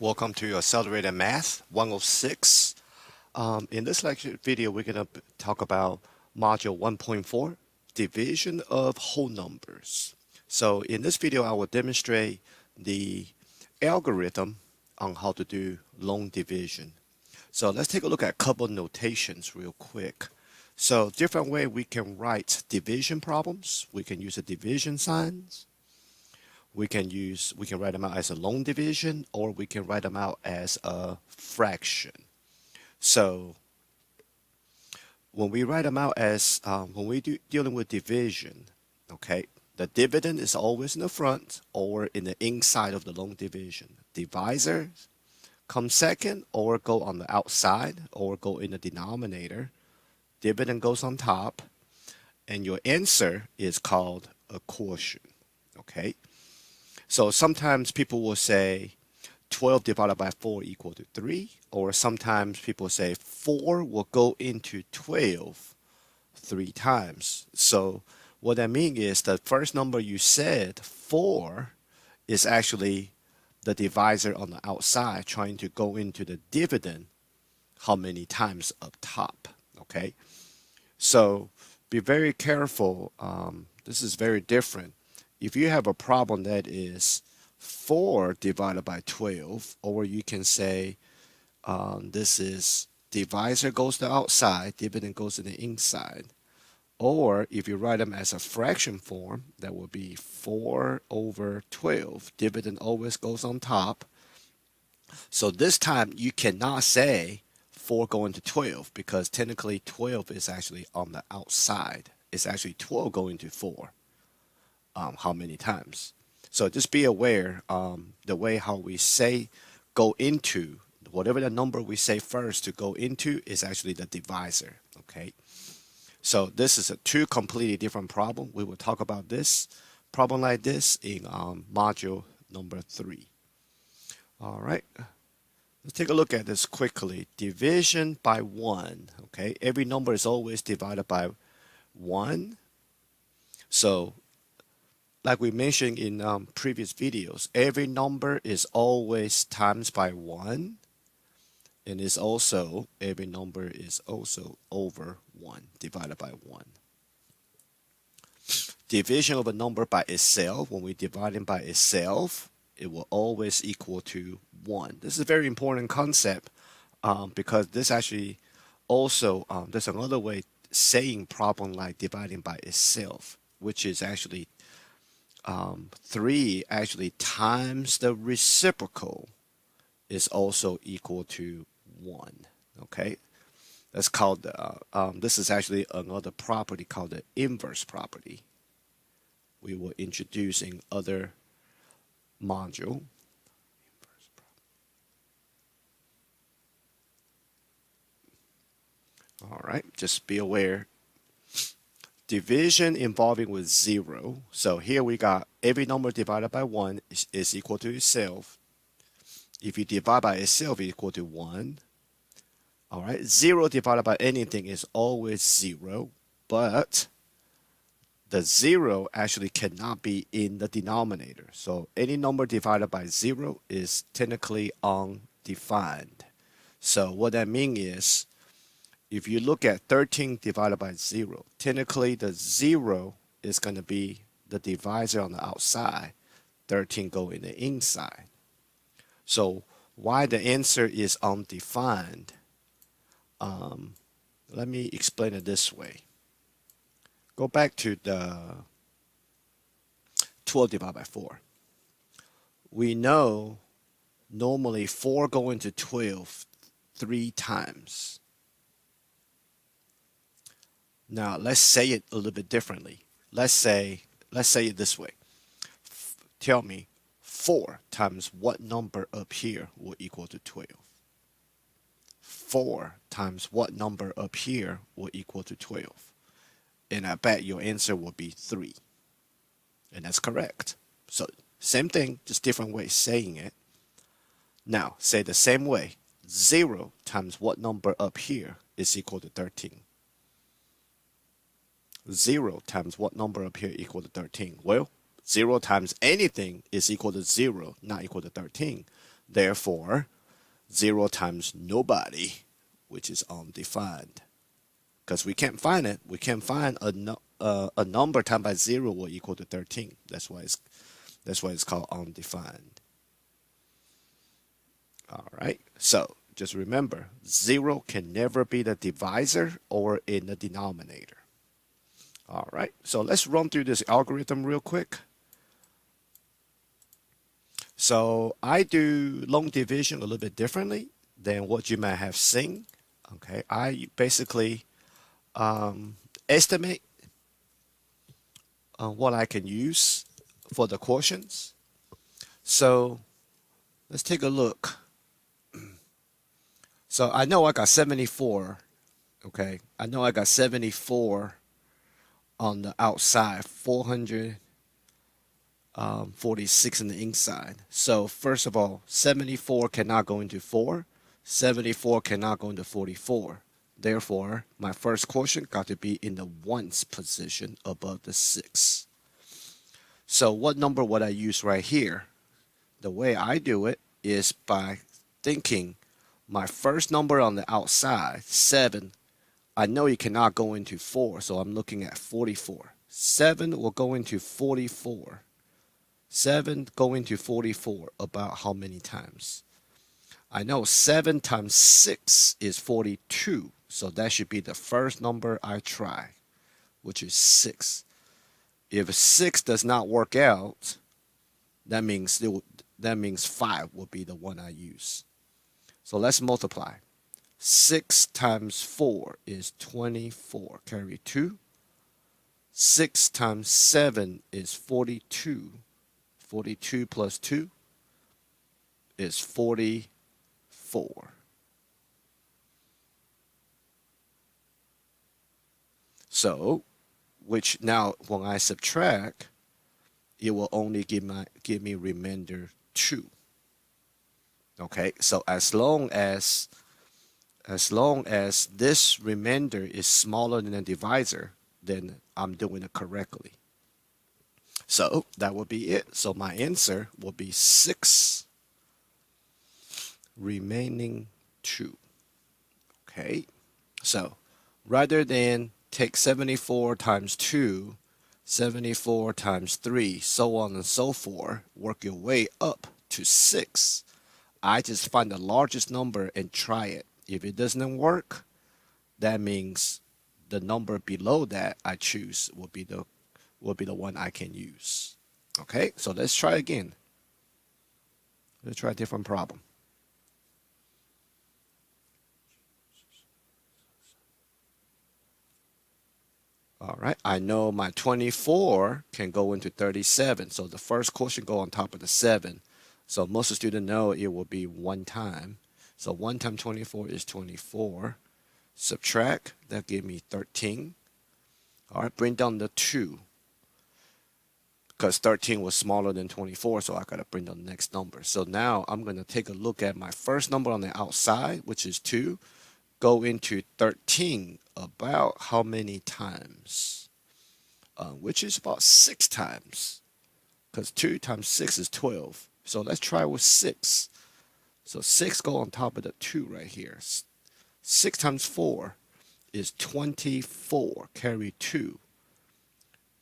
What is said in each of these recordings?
Welcome to Accelerated Math 106. In this lecture video, we're going to talk about Module 1.4, Division of Whole Numbers. So in this video, I will demonstrate the algorithm on how to do long division. So let's take a look at a couple notations real quick. So different way we can write division problems. We can use a division signs. We can write them out as a long division, or we can write them out as a fraction. So when we write them out as when we dealing with division, okay, the dividend is always in the front or in the inside of the long division. Divisor comes second, or go on the outside, or go in the denominator. Dividend goes on top, and your answer is called a quotient. Okay. So sometimes people will say 12 divided by 4 equal to 3, or sometimes people say 4 will go into 12 3 times. So what that means is the first number you said, 4, is actually the divisor on the outside trying to go into the dividend how many times up top. Okay, so be very careful. This is very different. If you have a problem that is 4 divided by 12, or you can say this is divisor goes to the outside, dividend goes to the inside. Or if you write them as a fraction form, that would be 4 over 12. Dividend always goes on top. So this time you cannot say 4 going to 12, because technically 12 is actually on the outside. It's actually 12 going to 4. How many times? So just be aware the way how we say go into, whatever the number we say first to go into is actually the divisor. Okay, so this is a two completely different problem. We will talk about this problem like this in module number 3. All right, let's take a look at this quickly. Division by 1. Okay, every number is always divided by 1. So like we mentioned in previous videos, every number is always times by 1, and is also every number is also over 1, divided by 1. Division of a number by itself, when we divide it by itself, it will always equal to 1. This is a very important concept because this actually also, there's another way saying problem like dividing by itself, which is actually 3 actually times the reciprocal is also equal to 1. Okay, that's called this is actually another property called the inverse property. We will introduce in other module. All right, just be aware. Division involving with 0. So here we got every number divided by 1 is equal to itself. If you divide by itself, it's equal to 1. All right, 0 divided by anything is always 0, but the 0 actually cannot be in the denominator. So any number divided by 0 is technically undefined. So what that means is, if you look at 13 divided by 0, technically the 0 is going to be the divisor on the outside. 13 go in the inside. So why the answer is undefined, let me explain it this way. Go back to the 12 divided by 4. We know normally 4 go into 12 3 times. Now let's say it a little bit differently. Let's say it this way. Tell me 4 times what number up here will equal to 12? 4 times what number up here will equal to 12? And I bet your answer will be 3. And that's correct. So same thing, just different way saying it. Now say the same way. 0 times what number up here is equal to 13? 0 times what number up here equal to 13? Well, 0 times anything is equal to 0, not equal to 13. Therefore, 0 times nobody, which is undefined. Because we can't find it. We can't find a number times by 0 will equal to 13. That's why it's called undefined. All right. So just remember, 0 can never be the divisor or in the denominator. All right. So let's run through this algorithm real quick. So I do long division a little bit differently than what you might have seen. Okay. I basically estimate what I can use for the quotients. So let's take a look. So I know I got 74. Okay. I know I got 74 on the outside, 446 on the inside. So first of all, 74 cannot go into 4. 74 cannot go into 44. Therefore, my first quotient got to be in the ones position above the 6. So what number would I use right here? The way I do it is by thinking my first number on the outside, 7, I know you cannot go into 4, so I'm looking at 44. 7 will go into 44. 7 go into 44 about how many times? I know 7 times 6 is 42, so that should be the first number I try, which is 6. If 6 does not work out, that means 5 will be the one I use. So let's multiply. 6 times 4 is 24, carry 2. 6 times 7 is 42. 42 plus 2 is 44. So, which now when I subtract, it will only give me remainder 2. Okay, so as long as this remainder is smaller than the divisor, then I'm doing it correctly. So that will be it. So my answer will be 6 remaining 2. Okay, so rather than take 74 times 2, 74 times 3, so on and so forth, work your way up to 6. I just find the largest number and try it. If it doesn't work, that means the number below that I choose will be the one I can use. Okay, so let's try again. Let's try a different problem. All right, I know my 24 can go into 37, so the first quotient go on top of the 7. So most of the students know it will be 1 time. So 1 times 24 is 24. Subtract, that give me 13. All right, bring down the 2. Because 13 was smaller than 24, so I got to bring down the next number. So now I'm going to take a look at my first number on the outside, which is 2. Go into 13 about how many times? Which is about 6 times. Because 2 times 6 is 12. So let's try with 6. So 6 go on top of the 2 right here. 6 times 4 is 24. Carry 2.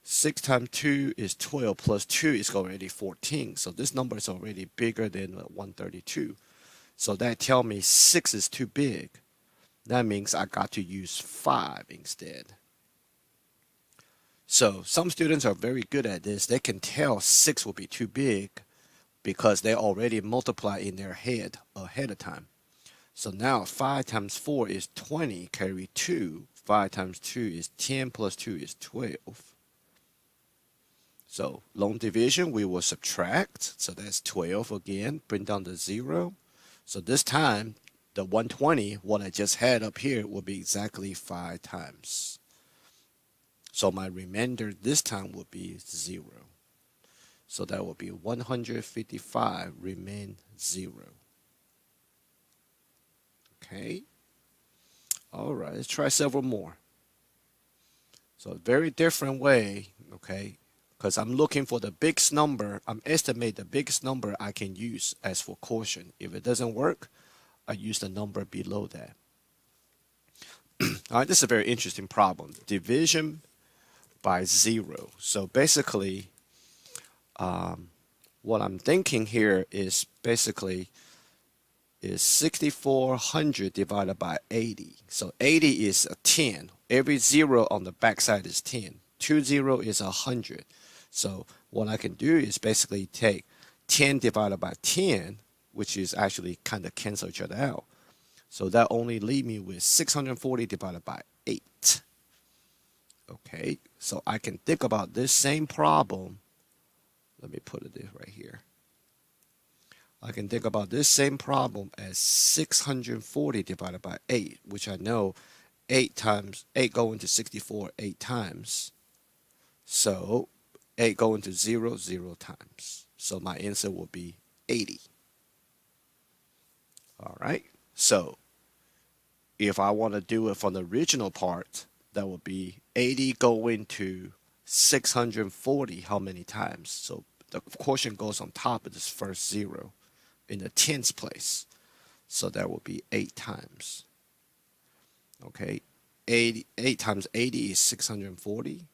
6 times 2 is 12 plus 2 is already 14. So this number is already bigger than 132. So that tells me 6 is too big. That means I got to use 5 instead. So some students are very good at this. They can tell 6 will be too big because they already multiply in their head ahead of time. So now 5 times 4 is 20, carry 2. 5 times 2 is 10 plus 2 is 12. So long division, we will subtract. So that's 12 again, bring down the 0. So this time, the 120, what I just had up here, will be exactly 5 times. So my remainder this time will be 0. So that will be 155 remain 0. Okay. All right, let's try several more. So a very different way, okay, because I'm looking for the biggest number. I'm estimate the biggest number I can use as for quotient. If it doesn't work, I use the number below that. All right, this is a very interesting problem. Division by 0. So basically, what I'm thinking here is basically is 6400 divided by 80. So 80 is a 10. Every 0 on the backside is 10. 20 is 100. So what I can do is basically take 10 divided by 10, which is actually kind of cancel each other out. So that only leave me with 640 divided by 8. Okay, so I can think about this same problem. Let me put it right here. I can think about this same problem as 640 divided by 8, which I know 8 times 8 go into 64 8 times. So 8 go into 0 0 times. So my answer will be 80. All right. So if I want to do it from the original part, that would be 80 going to 640 how many times? So the quotient goes on top of this first 0 in the tens place. So that will be 8 times. Okay, 8 times 80 is 640.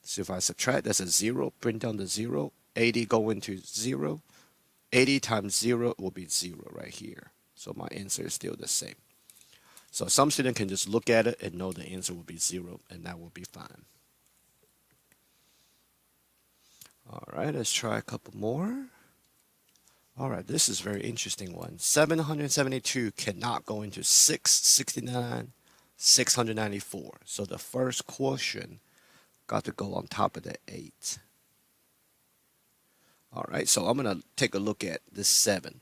So if I subtract, that's a 0, bring down the 0, 80 go into 0. 80 times 0 will be 0 right here. So my answer is still the same. So some student can just look at it and know the answer will be 0, and that will be fine. All right, let's try a couple more. All right, this is a very interesting one. 772 cannot go into 669, 694. So the first quotient got to go on top of the 8. All right, so I'm going to take a look at this 7.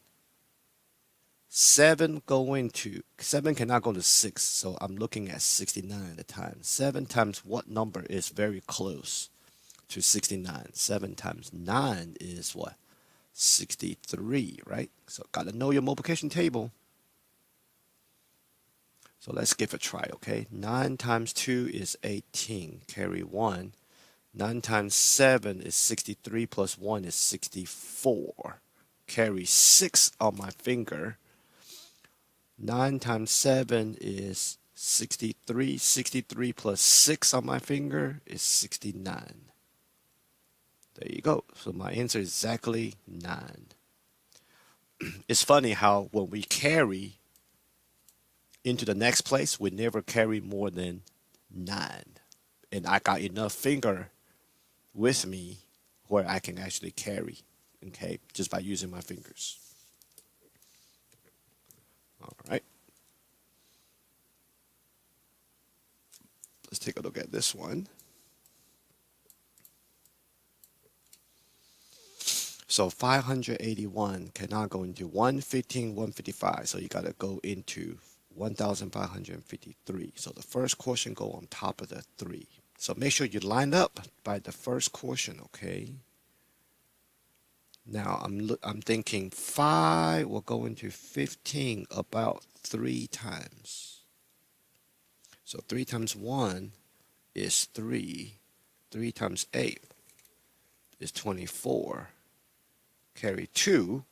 7 cannot go to 6, so I'm looking at 69 at the time. 7 times what number is very close to 69? 7 times 9 is what? 63, right? So got to know your multiplication table. So let's give it a try, okay? 9 times 2 is 18, carry 1. 9 times 7 is 63 plus 1 is 64. Carry 6 on my finger. 9 times 7 is 63. 63 plus 6 on my finger is 69. There you go. So my answer is exactly 9. It's funny how when we carry into the next place, we never carry more than 9. And I got enough finger with me where I can actually carry, okay, just by using my fingers. All right. Let's take a look at this one. So 581 cannot go into 115, 155. So you got to go into 1,553. So the first quotient go on top of the 3. So make sure you line up by the first quotient, okay? Now I'm thinking 5 will go into 15 about 3 times. So 3 times 1 is 3. 3 times 8 is 24. Carry 2.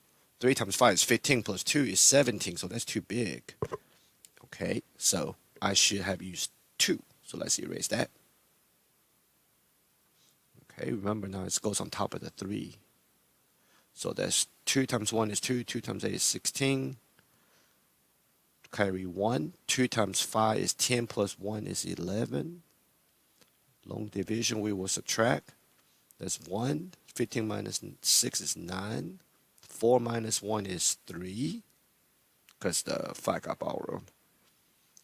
3 times 5 is 15 plus 2 is 17. So that's too big. Okay, so I should have used 2. So let's erase that. Okay, remember now it goes on top of the 3. So that's 2 times 1 is 2. 2 times 8 is 16. Carry 1. 2 times 5 is 10 plus 1 is 11. Long division we will subtract. That's 1. 15 minus 6 is 9. 4 minus 1 is 3. Because the 5 got borrowed.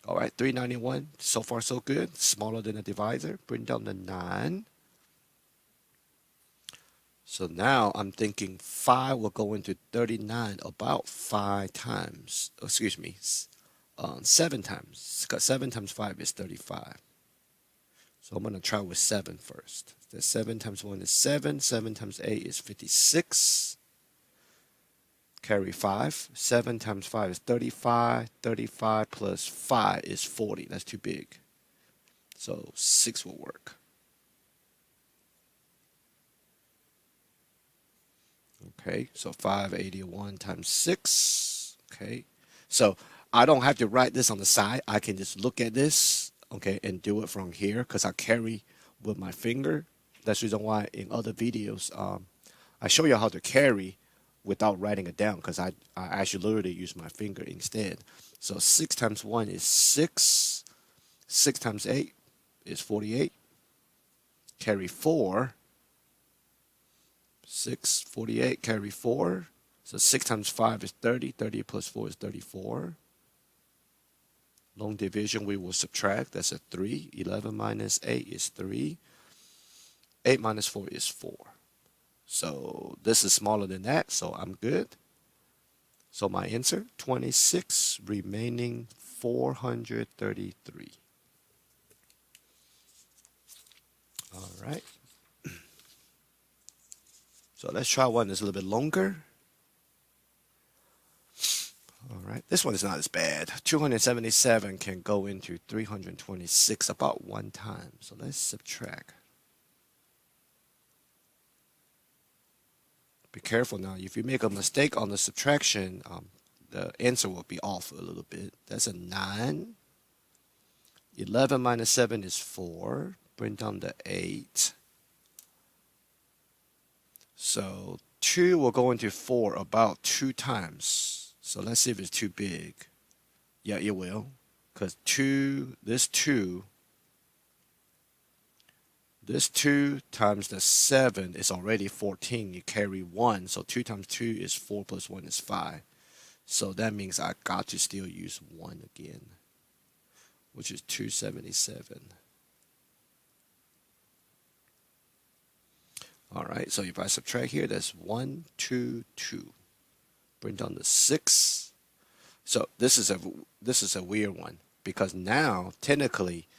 Alright, 391. So far so good. Smaller than a divisor. Bring down the 9. So now I'm thinking 5 will go into 39 about 5 times. Excuse me. 7 times. Because 7 times 5 is 35. So I'm going to try with 7 first. The 7 times 1 is 7. 7 times 8 is 56. Carry 5. 7 times 5 is 35. 35 plus 5 is 40. That's too big. So 6 will work. Okay, so 581 times 6. Okay, so I don't have to write this on the side. I can just look at this, okay, and do it from here because I carry with my finger. That's the reason why in other videos, I show you how to carry without writing it down because I actually literally use my finger instead. So 6 times 1 is 6. 6 times 8 is 48. Carry 4. 6, 48, carry 4. So 6 times 5 is 30. 30 plus 4 is 34. Long division, we will subtract. That's a 3. 11 minus 8 is 3. 8 minus 4 is 4. So this is smaller than that, so I'm good. So my answer, 26, remaining 433. All right. So let's try one that's a little bit longer. All right, this one is not as bad. 277 can go into 326 about one time. So let's subtract. Be careful now. If you make a mistake on the subtraction, the answer will be off a little bit. That's a 9. 11 minus 7 is 4. Bring down the 8. So 2 will go into 4 about 2 times. So let's see if it's too big. Yeah, it will. Because this 2 times the 7 is already 14. You carry 1. So 2 times 2 is 4 plus 1 is 5. So that means I got to still use 1 again, which is 277. All right, so if I subtract here, that's 1, 2, 2. Bring down the 6. So this is a weird one because now technically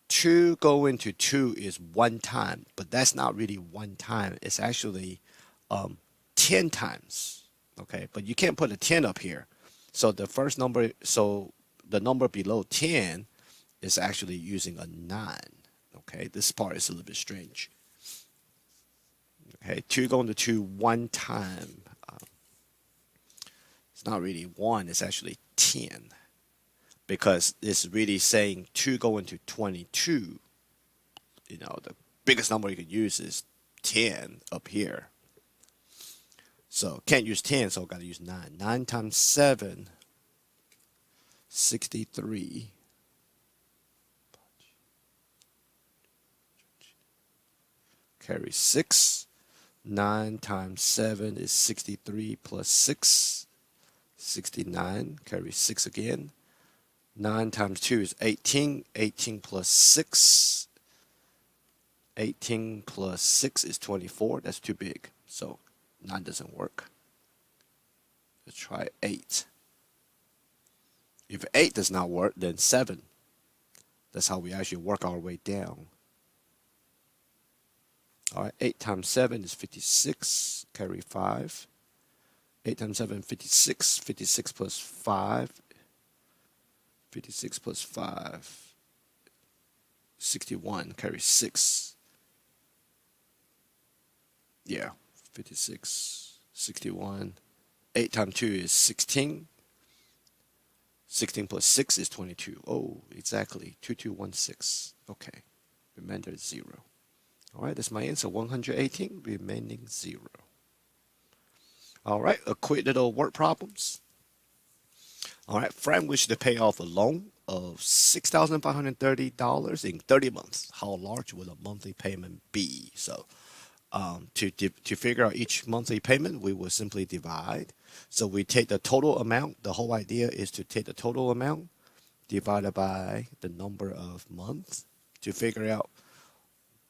2 go into 2 is 1 time, but that's not really 1 time. It's actually 10 times. Okay, but you can't put a 10 up here. So the first number, so the number below 10 is actually using a 9. Okay, this part is a little bit strange. Okay, 2 going to 2 1 time. It's not really 1, it's actually 10. Because it's really saying 2 going to 22. You know, the biggest number you could use is 10 up here. So can't use 10, so got to use 9. 9 times 7, 63. Carry 6. 9 times 7 is 63 plus 6, 69. Carry 6 again. 9 times 2 is 18. 18 plus 6. 18 plus 6 is 24. That's too big. So 9 doesn't work. Let's try 8. If 8 does not work, then 7. That's how we actually work our way down. All right, 8 times 7 is 56. Carry 5. 8 times 7, 56. 56 plus 5. 56 plus 5. 61. Carry 6. Yeah, 56. 61. 8 times 2 is 16. 16 plus 6 is 22. Oh, exactly. 2216. Okay. Remainder is 0. All right, that's my answer. 118, remaining 0. All right, a quick little word problems. All right, friend wishes to pay off a loan of $6,530 in 30 months. How large will the monthly payment be? So to figure out each monthly payment, we will simply divide. So we take the total amount. The whole idea is to take the total amount divided by the number of months to figure out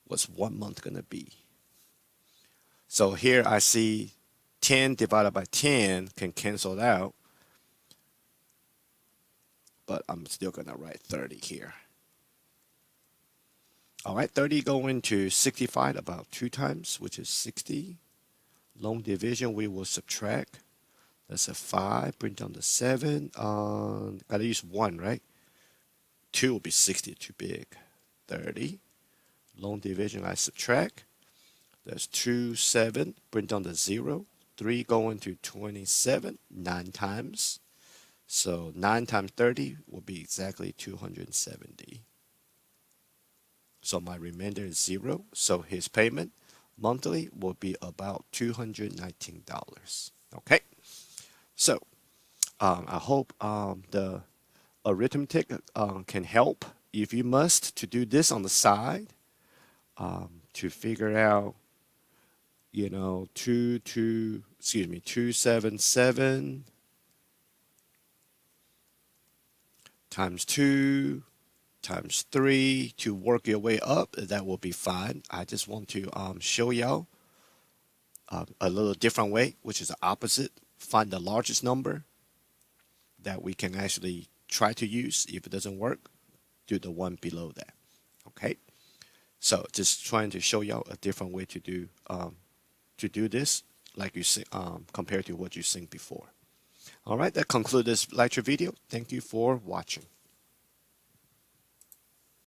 what's 1 month going to be. So here I see 10 divided by 10 can cancel out, but I'm still going to write 30 here. All right, 30 going to 65 about 2 times, which is 60. Long division, we will subtract. That's a 5. Bring down the 7. Gotta use 1, right? 2 will be 60, too big. 30. Long division, I subtract. That's 2, 7. Bring down the 0. 3 going to 27 9 times. So 9 times 30 will be exactly 270. So my remainder is 0. So his payment monthly will be about $219. Okay. So I hope the arithmetic can help. If you must, to do this on the side, to figure out, 277 times 2 times 3 to work your way up, that will be fine. I just want to show y'all a little different way, which is the opposite. Find the largest number that we can actually try to use. If it doesn't work, do the one below that. Okay. So just trying to show y'all a different way to do this, like you see, compared to what you've seen before. All right, that concludes this lecture video. Thank you for watching.